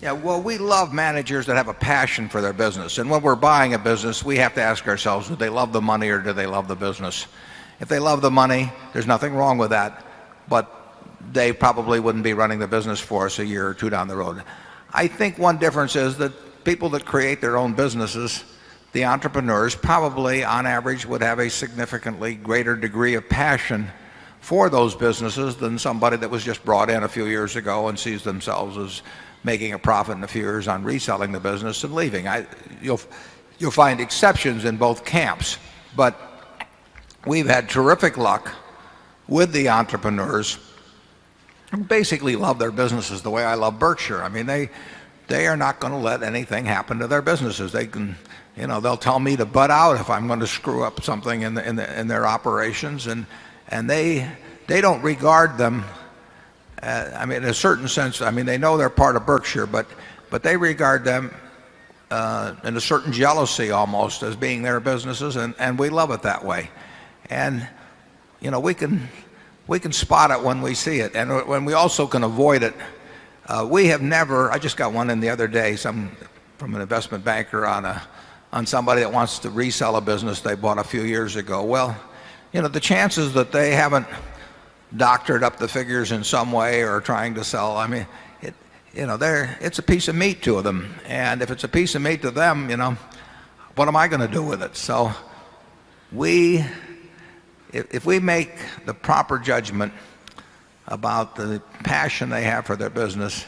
Yeah, well, we love managers that have a passion for their business. And when we're buying a business, we have to ask ourselves, do they love the money or do they love the business? If they love the money, there's nothing wrong with that, but they probably wouldn't be running the business for us a year or two down the road. I think one difference is that people that create their own businesses, the entrepreneurs, probably on average would have a significantly greater degree of passion for those businesses than somebody that was just brought in a few years ago and sees themselves as making a profit in a few years on reselling the business and leaving. You'll find exceptions in both camps, but we've had terrific luck with the entrepreneurs who basically love their businesses the way I love Berkshire. I mean, they are not going to let anything happen to their businesses. They can, they'll tell me to butt out if I'm going to screw up something in their operations, and they don't regard them. I mean, in a certain sense, I mean, they know they're part of Berkshire, but they regard them in a certain jealousy almost as being their businesses, and we love it that way. And we can spot it when we see it, and when we also can avoid it. We have never. I just got one in the other day, from an investment banker on somebody that wants to resell a business they bought a few years ago. Well, the chances that they haven't doctored up the figures in some way or trying to sell, I mean, it's a piece of meat to them, and if it's a piece of meat to them, what am I going to do with it? So if we make the proper judgment about the passion they have for their business,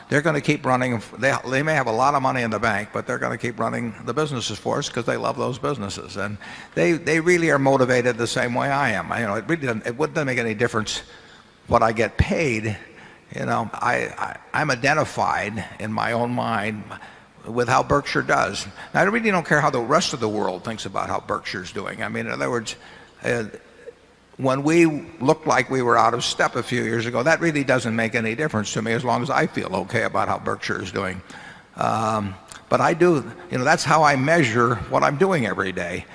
they're going to keep running. They may have a lot of money in the bank, but they're going to keep running the businesses for us because they love those businesses, and they really are motivated the same way I am. It wouldn't make any difference what I get paid. I'm identified in my own mind with how Berkshire does. Now, I really don't care how the rest of the world thinks about how Berkshire's doing. I mean, in other words, when we looked like we were out of step a few years ago, that really doesn't make any difference to me as long as I feel okay about how Berkshire is doing. But I do, that's how I measure what I'm doing every day,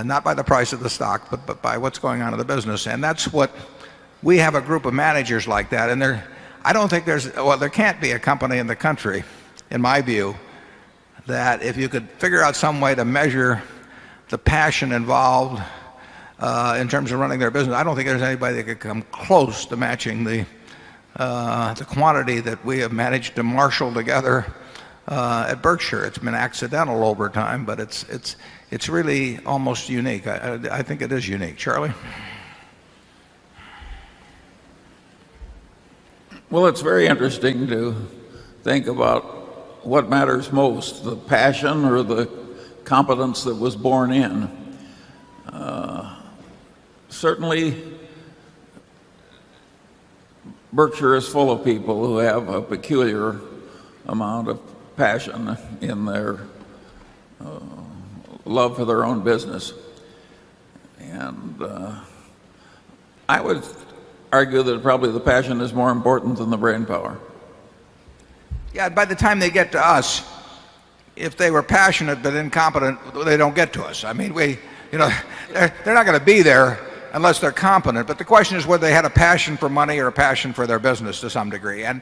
not by the price of the stock, but by what's going on in the business. And that's what we have, a group of managers like that. And I don't think there can't be a company in the country, in my view, that if you could figure out some way to measure the passion involved in terms of running their business, I don't think there's anybody that could come close to matching the quantity that we have managed to marshal together at Berkshire. It's been accidental over time, but it's really almost unique. I think it is unique. Charlie? Well, it's very interesting to think about what matters most, the passion or the competence that was born in. Certainly, Berkshire is full of people who have a peculiar amount of passion in their love for their own business. And I would argue that probably the passion is more important than the brain power. Yeah, by the time they get to us, if they were passionate but incompetent, they don't get to us. I mean, they're not going to be there unless they're competent. But the question is whether they had a passion for money or a passion for their business to some degree. And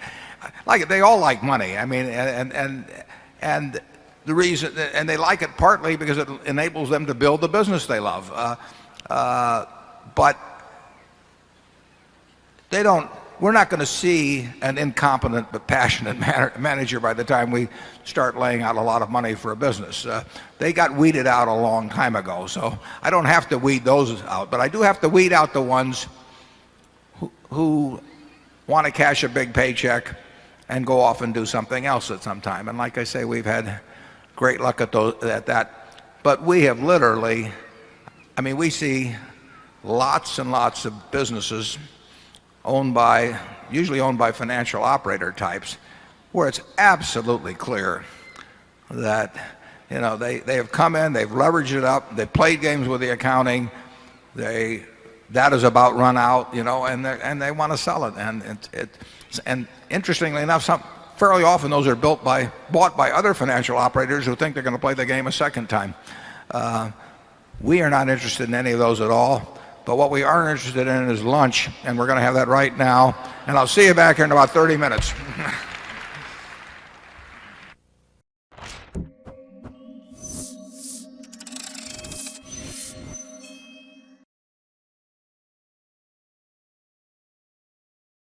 they all like money. I mean, and the reason, and they like it partly because it enables them to build the business they love. But we're not going to see an incompetent but passionate manager by the time we start laying out a lot of money for a business. They got weeded out a long time ago, so I don't have to weed those out, but I do have to weed out the ones who want to cash a big paycheck and go off and do something else at some time. And like I say, we've had great luck at that. But we have literally, we see lots and lots of businesses usually owned by financial operator types, where it's absolutely clear that they have come in, they've leveraged it up, they've played games with the accounting, that is about run out, and they want to sell it. And interestingly enough, fairly often those are bought by other financial operators who think they're going to play the game a second time. We are not interested in any of those at all. But what we are interested in is lunch, and we're going to have that right now. And I'll see you back here in about 30 minutes.